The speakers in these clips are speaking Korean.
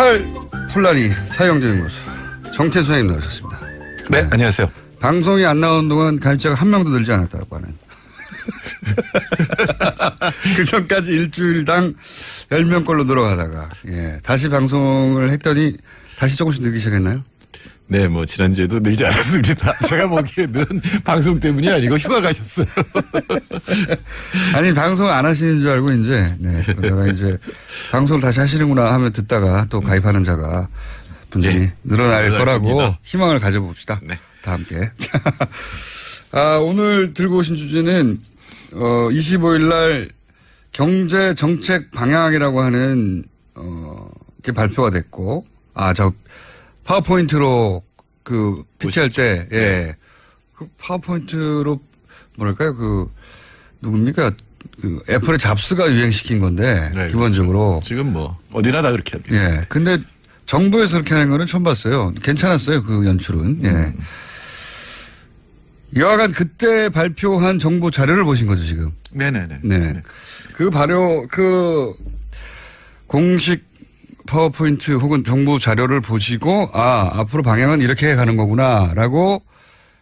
칼폴라니 사형연구소 정태수 선생님 나오셨습니다. 네, 안녕하세요. 방송이 안 나오는 동안 가입자가 한 명도 늘지 않았다고 하는. 그 전까지 일주일당 10명꼴로 늘어가다가 다시 방송을 했더니 다시 조금씩 늘기 시작했나요? 네, 뭐 지난주에도 늘지 않았습니다. 제가 보기에는 방송 때문이 아니고 휴가 가셨어요. 아니 방송을 안 하시는 줄 알고 이제 그러다가 이제 방송을 다시 하시는구나 하면 듣다가 또 가입하는 자가 분들이 늘어날 거라고 겁니다. 희망을 가져봅시다. 네. 다 함께. 오늘 들고 오신 주제는 25일 날 경제 정책 방향이라고 하는 게 발표가 됐고 저 파워포인트로 그 피치할 때 그 파워포인트로 뭐랄까요 누굽니까 그 애플의 잡스가 유행시킨 건데 기본적으로 지금 뭐 어디나 다 그렇게 합니다. 근데 정부에서 그렇게 하는 거는 처음 봤어요. 괜찮았어요 그 연출은. 여하간 그때 발표한 정부 자료를 보신 거죠 지금. 네네네. 네. 그 공식 파워포인트 혹은 정부 자료를 보시고 앞으로 방향은 이렇게 가는 거구나라고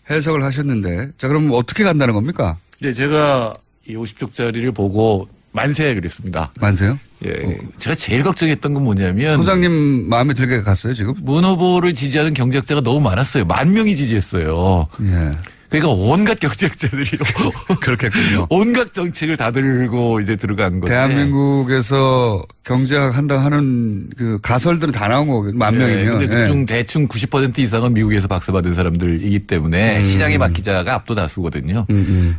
해석을 하셨는데 자 그럼 어떻게 간다는 겁니까? 예, 제가 이 50쪽짜리를 보고 만세 그랬습니다. 만세요? 제가 제일 걱정했던 건 뭐냐면 소장님 마음에 들게 갔어요 지금? 문 후보를 지지하는 경제학자가 너무 많았어요. 10,000명이 지지했어요. 그러니까 온갖 경제학자들이 그렇겠군요. 온갖 정책을 다 들고 이제 들어간 건데. 대한민국에서 경제학 한다 하는 그 가설들은 다 나온 거거든요. 10,000명이면. 근데 그중 대충 90% 이상은 미국에서 박사 받은 사람들이기 때문에 시장에 맡기자가 압도 다수거든요.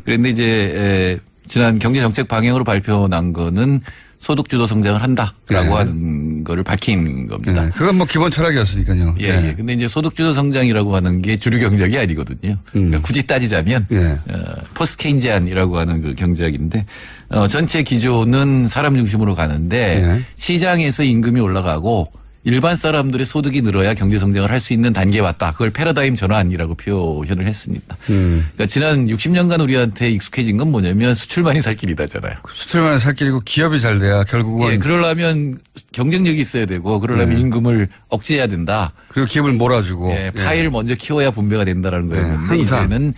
그런데 이제 지난 경제 정책 방향으로 발표 난 거는 소득주도 성장을 한다라고 하는 거를 밝힌 겁니다. 그건 뭐 기본 철학이었으니까요. 근데 이제 소득주도 성장이라고 하는 게 주류 경제학이 아니거든요. 그러니까 굳이 따지자면 포스트 케인지안이라고 하는 그 경제학인데 전체 기조는 사람 중심으로 가는데 시장에서 임금이 올라가고 일반 사람들의 소득이 늘어야 경제 성장을 할 수 있는 단계에 왔다. 그걸 패러다임 전환이라고 표현을 했습니다. 그러니까 지난 60년간 우리한테 익숙해진 건 뭐냐면 수출만이 살 길이다잖아요. 수출만이 살 길이고 기업이 잘 돼야 결국은. 그러려면 경쟁력이 있어야 되고 그러려면 임금을 억제해야 된다. 그리고 기업을 몰아주고. 파이를 먼저 키워야 분배가 된다라는 거였는데 이제는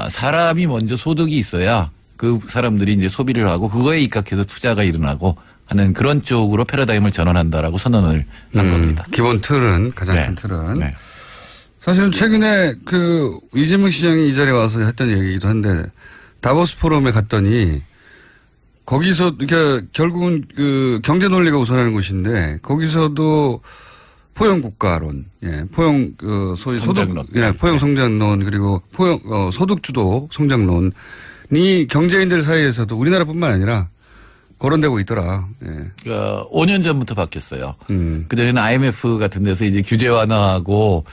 사람이 먼저 소득이 있어야 그 사람들이 이제 소비를 하고 그거에 입각해서 투자가 일어나고 하는 그런 쪽으로 패러다임을 전환한다라고 선언을 한 겁니다. 기본 틀은 가장 큰 틀은. 사실은 최근에 그 이재명 시장이 이 자리에 와서 했던 얘기이기도 한데 다보스 포럼에 갔더니 거기서 그러니까 결국은 그 경제 논리가 우선하는 곳인데 거기서도 포용 국가론, 포용 그 소위 성장론. 포용 성장론 그리고 포용 소득 주도 성장론이 경제인들 사이에서도 우리나라뿐만 아니라 거론되고 있더라. 그러니까 5년 전부터 바뀌었어요. 그전에는 IMF 같은 데서 이제 규제 완화하고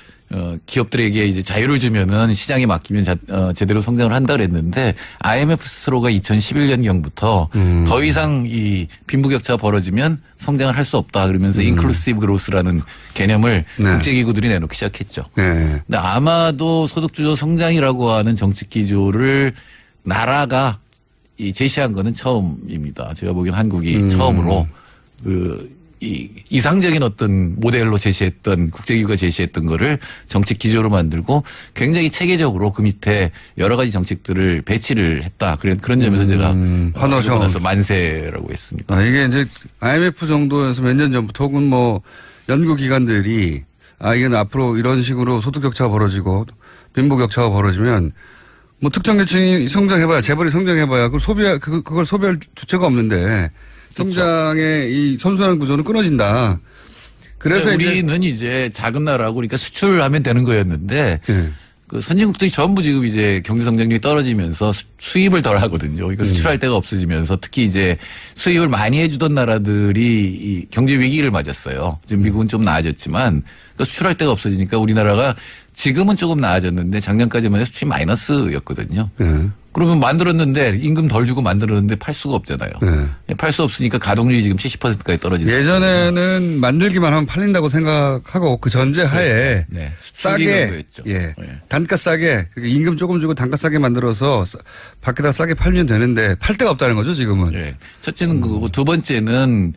기업들에게 이제 자유를 주면은 시장에 맡기면 제대로 성장을 한다 그랬는데 IMF 스스로가 2011년경부터 더 이상 이 빈부격차가 벌어지면 성장을 할 수 없다 그러면서 인클루시브 그로스라는 개념을 국제기구들이 내놓기 시작했죠. 근데 아마도 소득주도 성장이라고 하는 정책 기조를 나라가 이 제시한 거는 처음입니다. 제가 보기엔 한국이 처음으로 이 이상적인 어떤 모델로 제시했던 국제기구가 제시했던 거를 정책 기조로 만들고 굉장히 체계적으로 그 밑에 여러 가지 정책들을 배치를 했다. 그런 점에서 제가 환호성 나서 만세라고 했습니다. 이게 이제 IMF 정도에서 몇 년 전부터 혹은 뭐 연구기관들이 이건 앞으로 이런 식으로 소득격차가 벌어지고 빈부격차가 벌어지면 뭐 특정 계층이 성장해봐야 재벌이 성장해봐야 그걸 소비할 주체가 없는데 성장의 이 선순환 구조는 끊어진다. 그래서 우리는 이제 작은 나라고 그러니까 수출하면 되는 거였는데 그 선진국들이 전부 지금 이제 경제 성장률이 떨어지면서 수입을 덜 하거든요. 그러니까 수출할 데가 없어지면서 특히 이제 수입을 많이 해주던 나라들이 이 경제 위기를 맞았어요. 지금 미국은 좀 나아졌지만 그러니까 수출할 데가 없어지니까 우리나라가 지금은 조금 나아졌는데 작년까지만 해도 수출이 마이너스였거든요. 그러면 만들었는데 임금 덜 주고 만들었는데 팔 수가 없잖아요. 팔 수 없으니까 가동률이 지금 70%까지 떨어지죠. 예전에는 만들기만 하면 팔린다고 생각하고 그 전제하에 싸게 단가 싸게 임금 조금 주고 단가 싸게 만들어서 밖에다 싸게 팔면 되는데 팔 데가 없다는 거죠 지금은. 첫째는 그거고 두 번째는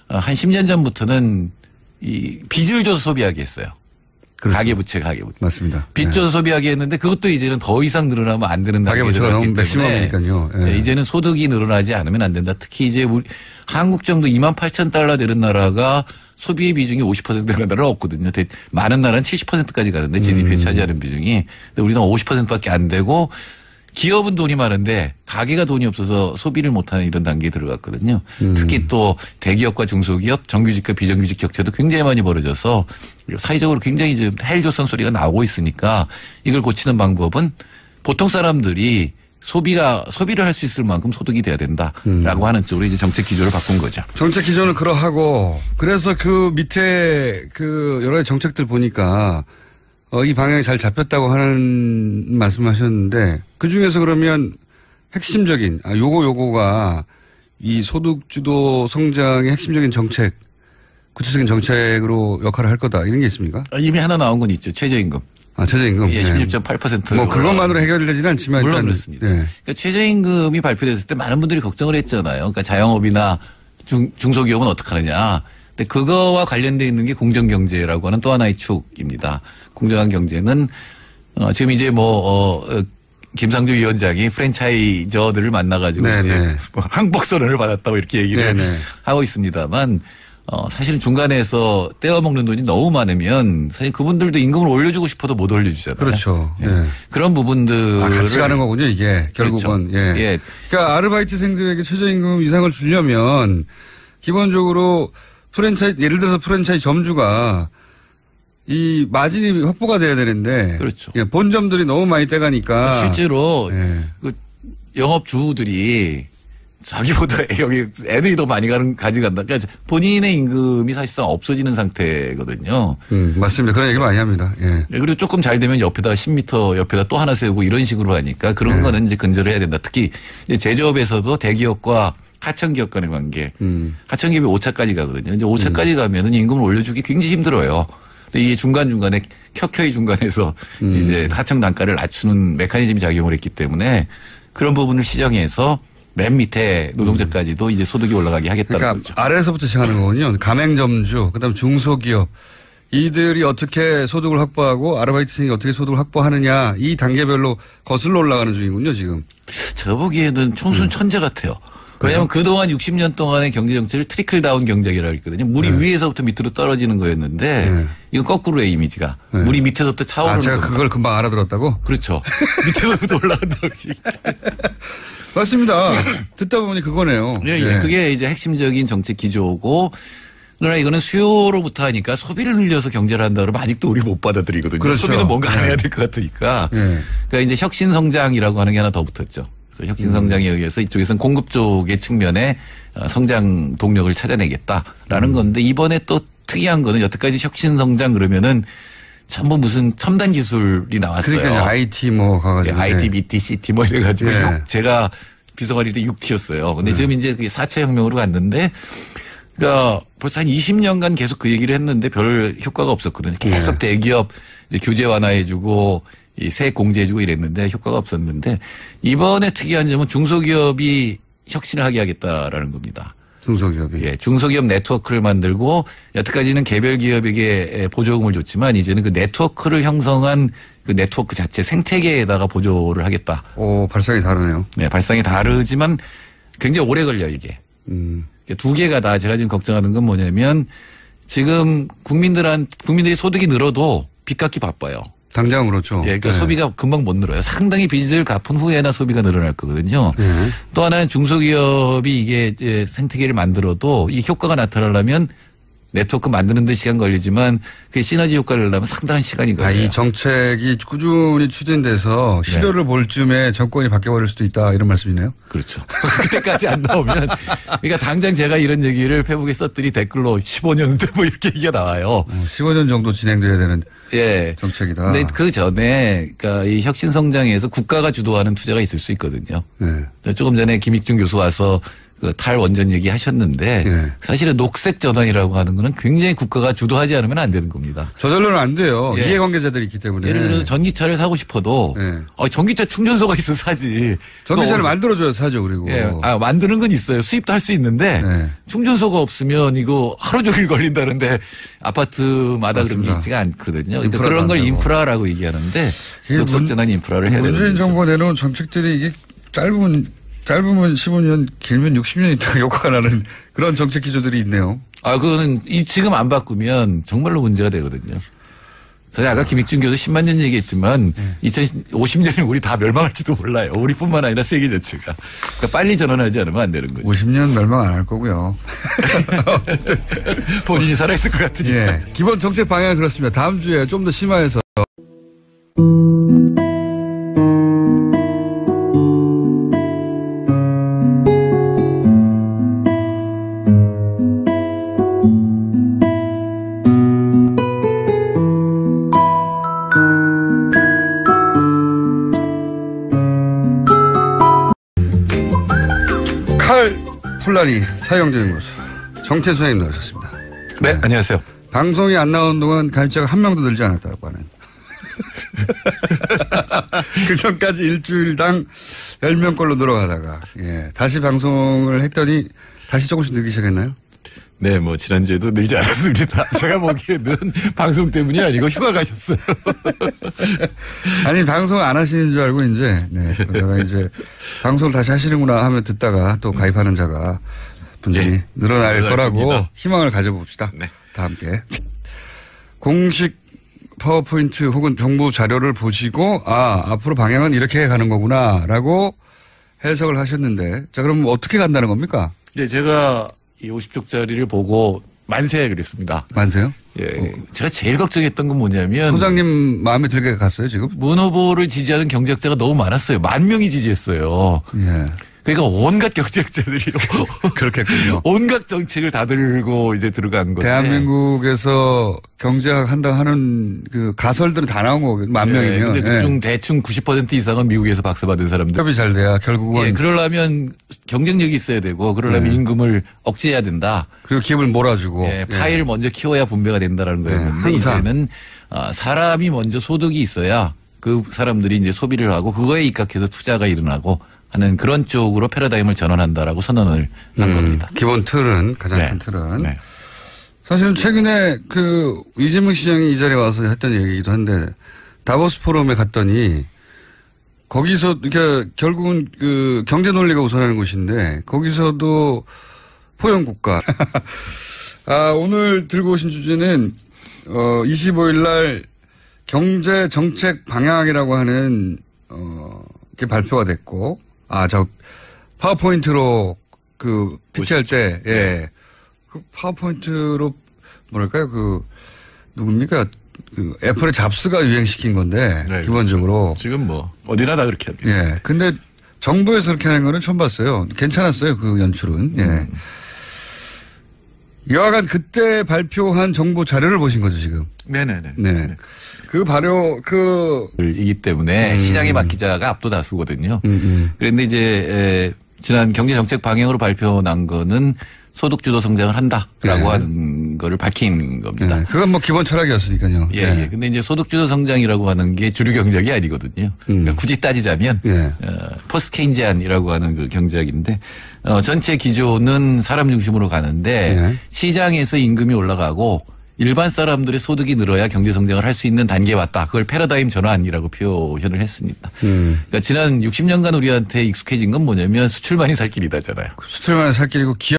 한 10년 전부터는 이 빚을 줘서 소비하게 했어요. 그렇죠. 가계부채. 맞습니다. 빚 줘서 소비하게 했는데 그것도 이제는 더 이상 늘어나면 안 되는 단계에 가계부채가 너무 들어갔기 때문에 맥시멈이니까요. 예. 네, 이제는 소득이 늘어나지 않으면 안 된다. 특히 이제 우리 한국 정도 28,000달러 되는 나라가 소비의 비중이 50% 되는 나라는 없거든요. 많은 나라는 70%까지 가는데 GDP에 차지하는 비중이. 근데 우리는 50%밖에 안 되고 기업은 돈이 많은데 가게가 돈이 없어서 소비를 못하는 이런 단계에 들어갔거든요. 특히 또 대기업과 중소기업, 정규직과 비정규직 격차도 굉장히 많이 벌어져서 사회적으로 굉장히 이제 헬조선 소리가 나오고 있으니까 이걸 고치는 방법은 보통 사람들이 소비를 할 수 있을 만큼 소득이 돼야 된다라고 하는 쪽으로 이제 정책 기조를 바꾼 거죠. 정책 기조는 그러하고 그래서 그 밑에 그 여러 가지 정책들 보니까 이 방향이 잘 잡혔다고 하는 말씀하셨는데 그 중에서 그러면 핵심적인 요거가 이 소득주도 성장의 핵심적인 정책, 구체적인 정책으로 역할을 할 거다 이런 게 있습니까? 이미 하나 나온 건 있죠. 최저임금. 최저임금. 예, 16.8%. 뭐 그것만으로 해결되지는 않지만 물론 일단 그렇습니다. 네. 그러니까 최저임금이 발표됐을 때 많은 분들이 걱정을 했잖아요. 그러니까 자영업이나 중소기업은 어떻게 하느냐. 근데 그거와 관련돼 있는 게 공정경제라고 하는 또 하나의 축입니다. 공정한 경제는 지금 이제 김상조 위원장이 프랜차이저들을 만나가지고 이제 항복선언을 받았다고 이렇게 얘기를 하고 있습니다만 사실은 중간에서 떼어먹는 돈이 너무 많으면 사실 그분들도 임금을 올려주고 싶어도 못 올려주잖아요. 그렇죠. 예. 그런 부분들을 같이 가는 거군요 이게 결국은. 그렇죠. 예. 그러니까 아르바이트생들에게 최저임금 이상을 주려면 기본적으로 예를 들어서 프랜차이즈 점주가 이 마진이 확보가 돼야 되는데 그렇죠. 본점들이 너무 많이 떼가니까 실제로 그 영업주들이 자기보다 여기 애들이 더 많이 가져간다. 그러니까 본인의 임금이 사실상 없어지는 상태거든요. 맞습니다. 그런 얘기 많이 합니다. 예. 그리고 조금 잘 되면 옆에다 10m 옆에다 또 하나 세우고 이런 식으로 하니까 그런 거는 이제 근절을 해야 된다. 특히 이제 제조업에서도 대기업과 하청기업 간의 관계. 하청기업이 5차까지 가거든요. 이제 5차까지 가면은 임금을 올려주기 굉장히 힘들어요. 근데 이게 중간중간에 켜켜이 중간에서 이제 하청 단가를 낮추는 메커니즘이 작용을 했기 때문에 그런 부분을 시정해서 맨 밑에 노동자까지도 이제 소득이 올라가게 하겠다는 그러니까 거죠. 아래에서부터 시작하는 거군요. 가맹점주, 그다음 중소기업 이들이 어떻게 소득을 확보하고 아르바이트생이 어떻게 소득을 확보하느냐 이 단계별로 거슬러 올라가는 중이군요 지금. 저 보기에는 총순 천재 같아요. 왜냐하면 그동안 60년 동안의 경제정책을 트리클 다운 경제라고 했거든요. 물이 위에서부터 밑으로 떨어지는 거였는데 이건 거꾸로의 이미지가. 물이 밑에서부터 차오르는 제가 겁니다. 그걸 금방 알아들었다고? 그렇죠. 밑에서부터 올라간다고. 맞습니다. 듣다 보니 그거네요. 예. 그게 이제 핵심적인 정책 기조고 그러나 이거는 수요로부터 하니까 소비를 늘려서 경제를 한다 그러면 아직도 우리 못 받아들이거든요. 그렇죠. 소비는 뭔가 안 해야 될 것 같으니까. 그러니까 이제 혁신성장이라고 하는 게 하나 더 붙었죠. 그래서 혁신성장에 의해서 이쪽에서는 공급 쪽의 측면에 성장 동력을 찾아내겠다라는 건데 이번에 또 특이한 거는 여태까지 혁신성장 그러면은 전부 무슨 첨단 기술이 나왔어요. 그러니까 IT 뭐 가가지고. IT, BT, CT 뭐 이래가지고 제가 비서관일 때 6T였어요. 근데 지금 이제 그게 4차 혁명으로 갔는데 그러니까 벌써 한 20년간 계속 그 얘기를 했는데 별 효과가 없었거든요. 계속 대기업 이제 규제 완화해주고 이 세액 공제해주고 이랬는데 효과가 없었는데 이번에 특이한 점은 중소기업이 혁신을 하게 하겠다라는 겁니다. 중소기업이. 예, 중소기업 네트워크를 만들고 여태까지는 개별 기업에게 보조금을 줬지만 이제는 그 네트워크를 형성한 그 네트워크 자체 생태계에다가 보조를 하겠다. 발상이 다르네요. 네, 발상이 다르지만 굉장히 오래 걸려요, 이게. 두 개가 다 제가 지금 걱정하는 건 뭐냐면 지금 국민들이 소득이 늘어도 빚 갚기 바빠요. 당장 그렇죠. 예, 그러니까 소비가 금방 못 늘어요. 상당히 빚을 갚은 후에나 소비가 늘어날 거거든요. 또 하나는 중소기업이 이게 이제 생태계를 만들어도 이 효과가 나타나려면 네트워크 만드는 데 시간 걸리지만 그 시너지 효과를 내려면 상당한 시간이 걸려요. 이 정책이 꾸준히 추진돼서 실효를 볼 쯤에 정권이 바뀌어버릴 수도 있다 이런 말씀이네요. 그렇죠. 그때까지 안 나오면 그러니까 당장 제가 이런 얘기를 페북에 썼더니 댓글로 15년 뭐 이렇게 얘기가 나와요. 15년 정도 진행돼야 되는 정책이다. 근데 그 전에 그러니까 이 혁신 성장에서 국가가 주도하는 투자가 있을 수 있거든요. 조금 전에 김익중 교수 와서 그 탈원전 얘기하셨는데 예. 사실은 녹색 전환이라고 하는 거는 굉장히 국가가 주도하지 않으면 안 되는 겁니다. 저절로는 안 돼요. 예. 이해관계자들이 있기 때문에. 예를 들어서 전기차를 사고 싶어도 예. 전기차 충전소가 있어 사지. 전기차를 그거 만들어줘야 사죠. 그리고. 예. 만드는 건 있어요. 수입도 할 수 있는데 네. 충전소가 없으면 이거 하루 종일 걸린다는데 아파트마다 그런 게 맞습니다. 있지가 않거든요. 그러니까 인프라도 그런 안 걸 되고. 인프라라고 얘기하는데 이게 녹색 전환 인프라를 해야 되는 문재인 거죠. 정부가 내놓은 정책들이 이게 짧으면 15년, 길면 60년 있다가 효과가 나는 그런 정책 기조들이 있네요. 그거는 지금 안 바꾸면 정말로 문제가 되거든요. 사실 아까 김익준 교수 10만 년 얘기했지만 2050년에 우리 다 멸망할지도 몰라요. 우리뿐만 아니라 세계 전체가. 그러니까 빨리 전환하지 않으면 안 되는 거죠. 50년 멸망 안 할 거고요. 본인이 살아있을 것 같으니까. 예. 기본 정책 방향은 그렇습니다. 다음 주에 좀 더 심화해서. 칼 폴라리 사형연구소 정태수님 나오셨습니다. 네, 안녕하세요. 방송이 안 나온 동안 가입자가 한 명도 늘지 않았다고 하는. 그 전까지 일주일당 10명꼴로 늘어가다가, 예. 다시 방송을 했더니 다시 조금씩 늘기 시작했나요? 네, 뭐 지난주에도 늘지 않았습니다. 제가 보기에는 방송 때문이 아니고 휴가 가셨어요. 아니, 방송 안 하시는 줄 알고 이제, 네. 그러다가 이제 방송을 다시 하시는구나 하면 듣다가 또 가입하는 자가 분들이 예. 늘어날 늘어날 거라고 겁니다. 희망을 가져봅시다. 네. 다 함께. 공식 파워포인트 혹은 정부 자료를 보시고 앞으로 방향은 이렇게 가는 거구나라고 해석을 하셨는데 자 그럼 어떻게 간다는 겁니까? 네, 제가 이 50쪽짜리를 보고 만세 그랬습니다. 만세요? 예. 제가 제일 걱정했던 건 뭐냐면 소장님 마음에 들게 갔어요 지금? 문 후보를 지지하는 경제학자가 너무 많았어요. 10,000명이 지지했어요. 예. 그러니까 온갖 경제학자들이 그렇겠군요. 온갖 정책을 다 들고 이제 들어간 건데. 대한민국에서 경제학 한다 하는 그 가설들은 다 나온 거거든요. 10,000명이면. 근데 그중 대충 90% 이상은 미국에서 박사 받은 사람들. 협이 잘 돼야 결국은 예, 그러려면 경쟁력이 있어야 되고 그러려면 임금을 억제해야 된다. 그리고 기업을 몰아주고. 예, 파이를 먼저 키워야 분배가 된다라는 거였는데 항상. 이제는 사람이 먼저 소득이 있어야 그 사람들이 이제 소비를 하고 그거에 입각해서 투자가 일어나고 하는 그런 쪽으로 패러다임을 전환한다라고 선언을 한 겁니다. 기본 틀은 가장 네. 큰 틀은. 네. 사실은 최근에 그 이재명 시장이 이 자리에 와서 했던 얘기이기도 한데 다보스 포럼에 갔더니 거기서 그러니까 결국은 그 경제 논리가 우선하는 곳인데 거기서도 포용 국가. 오늘 들고 오신 주제는 25일 날 경제 정책 방향이라고 하는 게 발표가 됐고 저 파워포인트로 그 피치할 때 예. 그 파워포인트로 뭐랄까요 그 누굽니까 그 애플의 잡스가 유행시킨 건데 네, 기본적으로 지금 뭐 어디나 다 그렇게 합니다. 예 근데 정부에서 그렇게 하는 거는 처음 봤어요. 괜찮았어요 그 연출은. 예. 여하간 그때 발표한 정부 자료를 보신 거죠 지금. 네네네. 네. 그 발효 이기 때문에 시장의 막기자가 압도다수거든요. 그런데 이제 지난 경제정책 방향으로 발표 난 거는 소득주도 성장을 한다라고 네. 하는 거를 밝힌 겁니다. 네. 그건 뭐 기본 철학이었으니까요. 예, 예. 근데 이제 소득주도 성장이라고 하는 게 주류 경제학이 아니거든요. 그러니까 굳이 따지자면 예. 포스트 케인지안이라고 하는 그 경제학인데 전체 기조는 사람 중심으로 가는데 예. 시장에서 임금이 올라가고 일반 사람들의 소득이 늘어야 경제 성장을 할 수 있는 단계에 왔다. 그걸 패러다임 전환이라고 표현을 했습니다. 그러니까 지난 60년간 우리한테 익숙해진 건 뭐냐면 수출만이 살 길이다잖아요. 수출만의 살 길이고 기업